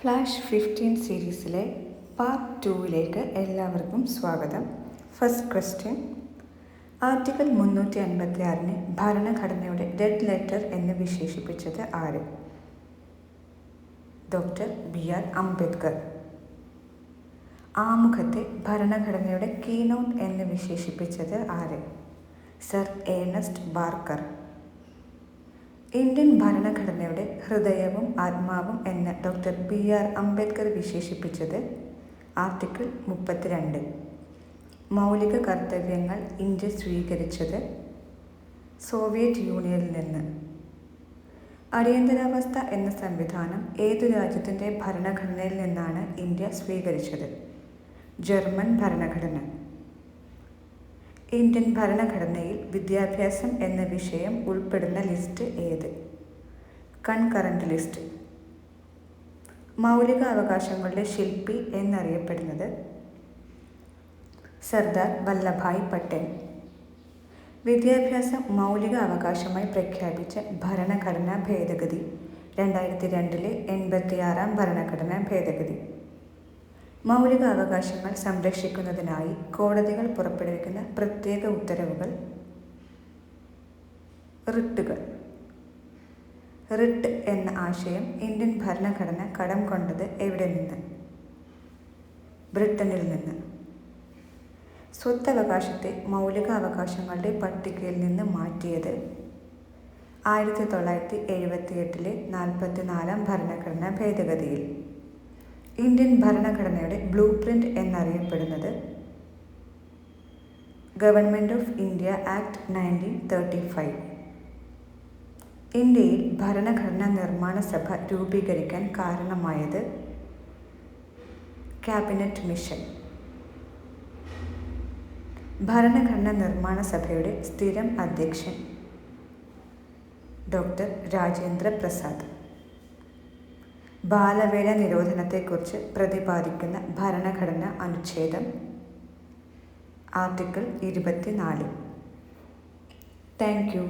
Flash 15 സീരീസിലെ part 2ലേക്ക് എല്ലാവർക്കും സ്വാഗതം. ഫസ്റ്റ് ക്വസ്റ്റ്യൻ, ആർട്ടിക്കിൾ 356 ഭരണഘടനയുടെ റെഡ് ലെറ്റർ എന്ന് വിശേഷിപ്പിച്ചത് ആര്? Doctor BR Ambedkar. ആമുഖത്തെ ഭരണഘടനയുടെ കീനോട്ട് എന്ന് വിശേഷിപ്പിച്ചത് ആര്? Sir Ernest Barker. ഇന്ത്യൻ ഭരണഘടനയുടെ ഹൃദയവും ആത്മാവും എന്ന് ഡോക്ടർ BR അംബേദ്കർ വിശേഷിപ്പിച്ചത് ആർട്ടിക്കിൾ 32. മൗലിക കർത്തവ്യങ്ങൾ ഇന്ത്യ സ്വീകരിച്ചത് സോവിയറ്റ് യൂണിയനിൽ നിന്ന്. അടിയന്തരാവസ്ഥ എന്ന സംവിധാനം ഏതു രാജ്യത്തിൻ്റെ ഭരണഘടനയിൽ നിന്നാണ് ഇന്ത്യ സ്വീകരിച്ചത്? ജർമ്മൻ ഭരണഘടന. ഇന്ത്യൻ ഭരണഘടനയിൽ വിദ്യാഭ്യാസം എന്ന വിഷയം ഉൾപ്പെടുന്ന ലിസ്റ്റ് ഏത്? Concurrent list. മൗലിക അവകാശങ്ങളുടെ ശില്പി എന്നറിയപ്പെടുന്നത് സർദാർ വല്ലഭായ് പട്ടേൽ. വിദ്യാഭ്യാസം മൗലിക അവകാശമായി പ്രഖ്യാപിച്ച ഭരണഘടനാ ഭേദഗതി 2002 86-ാം ഭരണഘടനാ ഭേദഗതി. മൗലിക അവകാശങ്ങൾ സംരക്ഷിക്കുന്നതിനായി കോടതികൾ പുറപ്പെടുവിക്കുന്ന പ്രത്യേക ഉത്തരവുകൾ. റിട്ടുകൾ. റിട്ട് എന്ന ആശയം ഇന്ത്യൻ ഭരണഘടന കടം കൊണ്ടത് എവിടെ നിന്ന്? ബ്രിട്ടനിൽ നിന്ന്. സ്വത്തവകാശത്തെ മൗലിക അവകാശങ്ങളുടെ പട്ടികയിൽ നിന്ന് മാറ്റിയത് 1978 44-ാം ഭരണഘടനാ ഭേദഗതിയിൽ. ഇന്ത്യൻ ഭരണഘടനയുടെ ബ്ലൂ പ്രിന്റ് എന്നറിയപ്പെടുന്നത് ഗവൺമെൻറ് ഓഫ് ഇന്ത്യ ആക്ട് 1935. ഇന്ത്യയിൽ ഭരണഘടനാ നിർമ്മാണ സഭ രൂപീകരിക്കാൻ കാരണമായത് ക്യാബിനറ്റ് മിഷൻ. ഭരണഘടനാ നിർമ്മാണ സഭയുടെ സ്ഥിരം അധ്യക്ഷൻ ഡോക്ടർ രാജേന്ദ്ര പ്രസാദ്. ബാലവേല നിരോധനത്തെക്കുറിച്ച് പ്രതിപാദിക്കുന്ന ഭരണഘടനാ അനുച്ഛേദം ആർട്ടിക്കിൾ 24. Thank you.